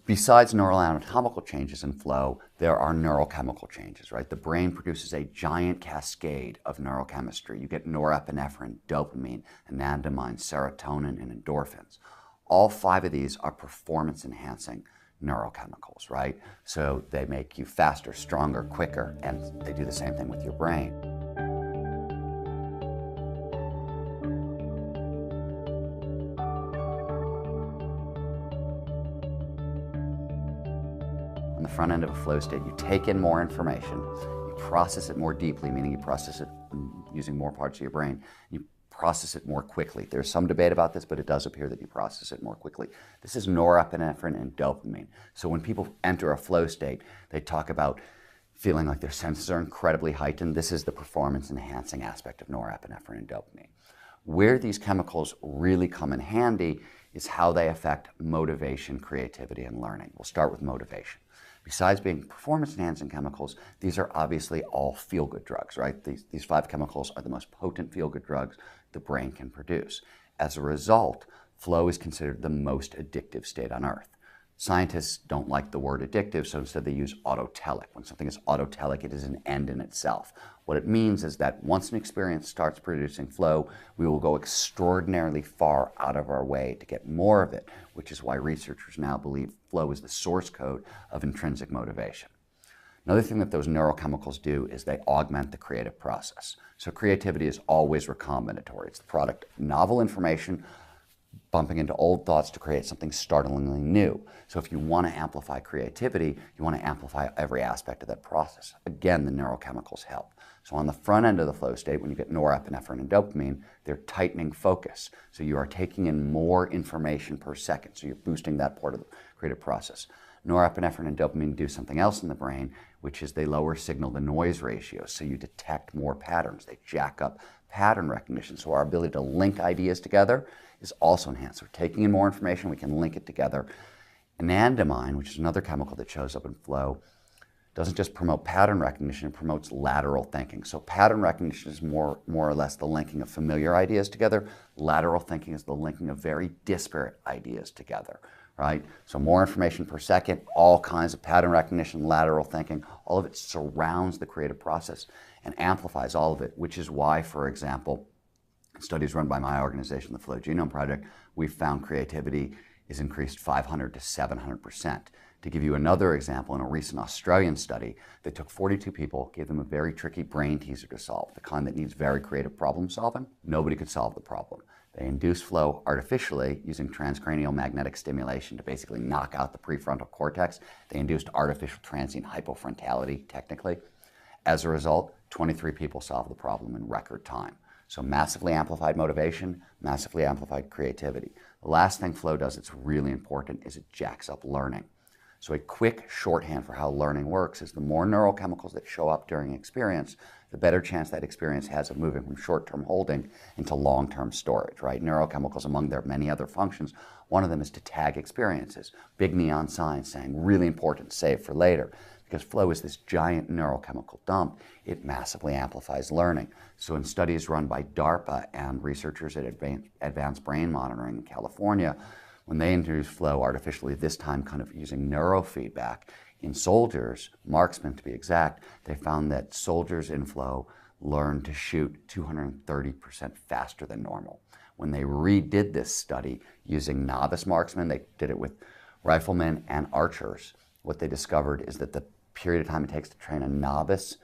Besides neural anatomical changes in flow, there are neurochemical changes, right? The brain produces a giant cascade of neurochemistry. You get norepinephrine, dopamine, anandamide, serotonin, and endorphins. All 5 of these are performance-enhancing neurochemicals, right? So they make you faster, stronger, quicker, and they do the same thing with your brain. On the front end of a flow state, you take in more information, you process it more deeply, meaning you process it using more parts of your brain, you process it more quickly. There's some debate about this, but it does appear that you process it more quickly. This is norepinephrine and dopamine. So when people enter a flow state, they talk about feeling like their senses are incredibly heightened. This is the performance-enhancing aspect of norepinephrine and dopamine. Where these chemicals really come in handy is how they affect motivation, creativity, and learning. We'll start with motivation. Besides being performance-enhancing chemicals, these are obviously all feel-good drugs, right? These 5 chemicals are the most potent feel-good drugs the brain can produce. As a result, flow is considered the most addictive state on Earth. Scientists don't like the word addictive, so instead they use autotelic. When something is autotelic, it is an end in itself. What it means is that once an experience starts producing flow, we will go extraordinarily far out of our way to get more of it, which is why researchers now believe flow is the source code of intrinsic motivation. Another thing that those neurochemicals do is they augment the creative process. So creativity is always recombinatory. It's the product of novel information bumping into old thoughts to create something startlingly new. So if you want to amplify creativity, you want to amplify every aspect of that process. Again, the neurochemicals help. So on the front end of the flow state, when you get norepinephrine and dopamine, they're tightening focus. So you are taking in more information per second. So you're boosting that part of the creative process. Norepinephrine and dopamine do something else in the brain, which is they lower signal-to-noise ratios. So you detect more patterns. They jack up pattern recognition. So our ability to link ideas together is also enhanced. We're taking in more information, we can link it together. Anandamide, which is another chemical that shows up in flow, doesn't just promote pattern recognition, it promotes lateral thinking. So pattern recognition is more or less the linking of familiar ideas together. Lateral thinking is the linking of very disparate ideas together, right? So more information per second, all kinds of pattern recognition, lateral thinking, all of it surrounds the creative process and amplifies all of it, which is why, for example, studies run by my organization, the Flow Genome Project, we've found creativity is increased 500 to 700%. To give you another example, in a recent Australian study, they took 42 people, gave them a very tricky brain teaser to solve, the kind that needs very creative problem solving. Nobody could solve the problem. They induced flow artificially using transcranial magnetic stimulation to basically knock out the prefrontal cortex. They induced artificial transient hypofrontality, technically. As a result, 23 people solved the problem in record time. So massively amplified motivation, massively amplified creativity. The last thing flow does that's really important is it jacks up learning. So a quick shorthand for how learning works is the more neurochemicals that show up during experience, the better chance that experience has of moving from short-term holding into long-term storage, right? Neurochemicals, among their many other functions, one of them is to tag experiences. Big neon signs saying, really important, save for later. Because flow is this giant neurochemical dump, it massively amplifies learning. So in studies run by DARPA and researchers at Advanced Brain Monitoring in California, when they introduced flow artificially, this time kind of using neurofeedback, in soldiers, marksmen to be exact, they found that soldiers in flow learned to shoot 230% faster than normal. When they redid this study using novice marksmen, they did it with riflemen and archers, what they discovered is that the period of time it takes to train a novice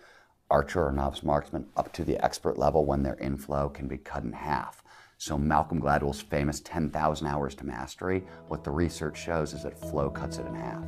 archer or novice marksman up to the expert level when they're in flow can be cut in half. So Malcolm Gladwell's famous 10,000 hours to mastery, what the research shows is that flow cuts it in half.